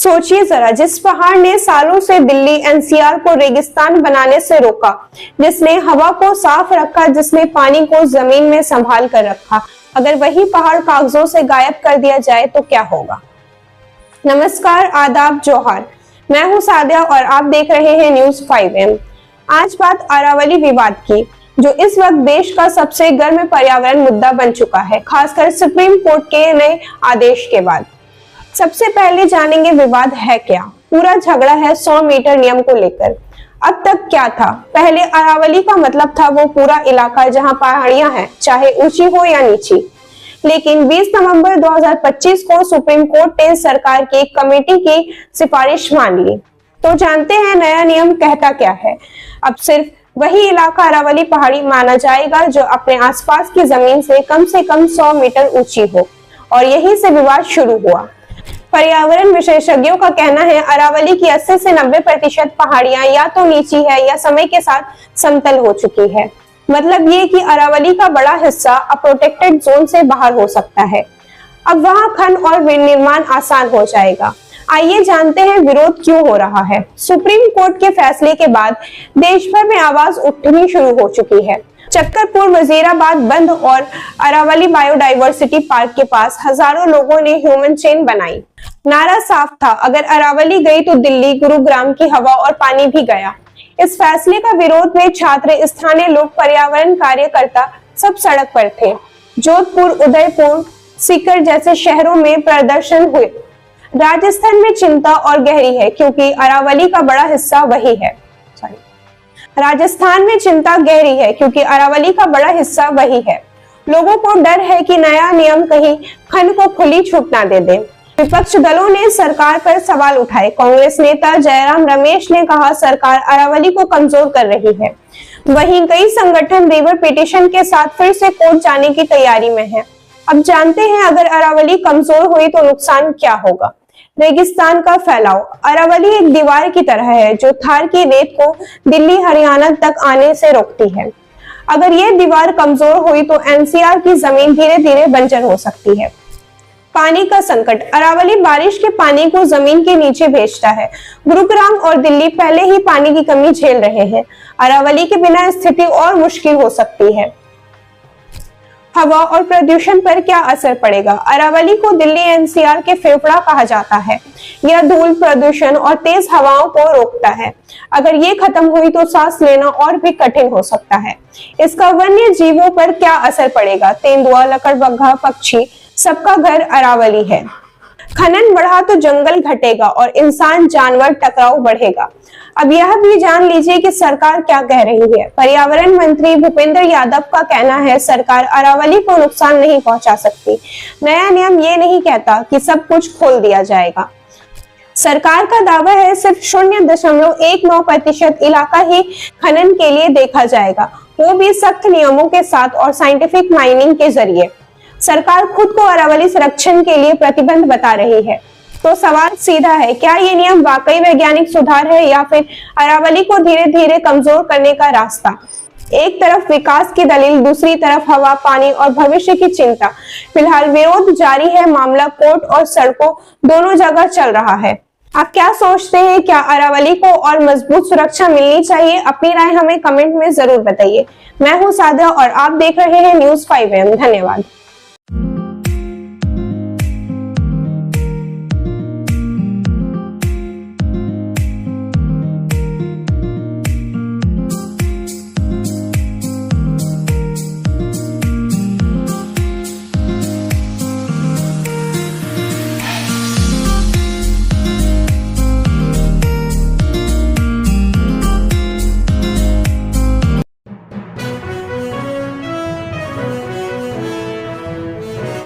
सोचिए जरा, जिस पहाड़ ने सालों से दिल्ली एनसीआर को रेगिस्तान बनाने से रोका, जिसने हवा को साफ रखा, जिसने पानी को जमीन में संभाल कर रखा, अगर वही पहाड़ कागजों से गायब कर दिया जाए तो क्या होगा। नमस्कार, आदाब, जोहार। मैं हूं सादिया और आप देख रहे हैं न्यूज 5M। आज बात अरावली विवाद की, जो इस वक्त देश का सबसे गर्म पर्यावरण मुद्दा बन चुका है, खासकर सुप्रीम कोर्ट के नए आदेश के बाद। सबसे पहले जानेंगे विवाद है क्या। पूरा झगड़ा है 100 मीटर नियम को लेकर। अब तक क्या था? पहले अरावली का मतलब था वो पूरा इलाका जहां पहाड़ियां हैं, चाहे ऊंची हो या नीची। लेकिन 20 नवंबर 2025 को सुप्रीम कोर्ट ने सरकार की एक कमेटी की सिफारिश मान ली। तो जानते हैं नया नियम कहता क्या है। अब सिर्फ वही इलाका अरावली पहाड़ी माना जाएगा जो अपने आसपास की जमीन से कम 100 मीटर ऊंची हो। और यही से विवाद शुरू हुआ। पर्यावरण विशेषज्ञों का कहना है अरावली की 80 से 90% पहाड़ियां या तो नीची है या समय के साथ समतल हो चुकी है। मतलब ये कि अरावली का बड़ा हिस्सा अब प्रोटेक्टेड जोन से बाहर हो सकता है। अब वहां खनन और निर्माण आसान हो जाएगा। आइए जानते हैं विरोध क्यों हो रहा है। सुप्रीम कोर्ट के फैसले के बाद देश भर में आवाज उठनी शुरू हो चुकी है। चक्करपुर, वजीराबाद बंद और अरावली बायोडायवर्सिटी पार्क के पास हजारों लोगों ने ह्यूमन चेन बनाई। नारा साफ था, अगर अरावली गई तो दिल्ली, गुरुग्राम की हवा और पानी भी गया। इस फैसले का विरोध में छात्र, स्थानीय लोग, पर्यावरण कार्यकर्ता सब सड़क पर थे। जोधपुर, उदयपुर, सीकर जैसे शहरों में प्रदर्शन हुए। राजस्थान में चिंता और गहरी है क्योंकि अरावली का बड़ा हिस्सा वही है। राजस्थान में चिंता गहरी है क्योंकि अरावली का बड़ा हिस्सा वही है। लोगों को डर है कि नया नियम कहीं खनन को खुली छूट ना दे दे। विपक्ष दलों ने सरकार पर सवाल उठाए। कांग्रेस नेता जयराम रमेश ने कहा सरकार अरावली को कमजोर कर रही है। वहीं कई संगठन रिवर पिटीशन के साथ फिर से कोर्ट जाने की तैयारी में है। अब जानते हैं अगर अरावली कमजोर हुई तो नुकसान क्या होगा। रेगिस्तान का फैलाव। अरावली एक दीवार की तरह है जो थार की रेत को दिल्ली, हरियाणा तक आने से रोकती है। अगर ये दीवार कमजोर हुई तो एनसीआर की जमीन धीरे धीरे बंजर हो सकती है। पानी का संकट। अरावली बारिश के पानी को जमीन के नीचे भेजता है। गुरुग्राम और दिल्ली पहले ही पानी की कमी झेल रहे हैं। अरावली के बिना स्थिति और मुश्किल हो सकती है। हवा और प्रदूषण पर क्या असर पड़ेगा। अरावली को दिल्ली एनसीआर के फेफड़ा कहा जाता है। यह धूल, प्रदूषण और तेज हवाओं को रोकता है। अगर ये खत्म हुई तो सांस लेना और भी कठिन हो सकता है। इसका वन्य जीवों पर क्या असर पड़ेगा। तेंदुआ, लकड़बग्घा, पक्षी, सबका घर अरावली है। खनन बढ़ा तो जंगल घटेगा और इंसान जानवर टकराव बढ़ेगा। अब यह भी जान लीजिए कि सरकार क्या कह रही है। पर्यावरण मंत्री भूपेंद्र यादव का कहना है सरकार अरावली को नुकसान नहीं पहुंचा सकती। नया नियम ये नहीं कहता कि सब कुछ खोल दिया जाएगा। सरकार का दावा है सिर्फ 0.19% इलाका ही खनन के लिए देखा जाएगा, वो भी सख्त नियमों के साथ और साइंटिफिक माइनिंग के जरिए। सरकार खुद को अरावली संरक्षण के लिए प्रतिबंध बता रही है। तो सवाल सीधा है, क्या ये नियम वाकई वैज्ञानिक सुधार है या फिर अरावली को धीरे धीरे कमजोर करने का रास्ता। एक तरफ विकास की दलील, दूसरी तरफ हवा, पानी और भविष्य की चिंता। फिलहाल विरोध जारी है। मामला कोर्ट और सड़कों दोनों जगह चल रहा है। आप क्या सोचते हैं, क्या अरावली को और मजबूत सुरक्षा मिलनी चाहिए? अपनी राय हमें कमेंट में जरूर बताइए। मैं हूं सादिया और आप देख रहे हैं न्यूज 5M। धन्यवाद।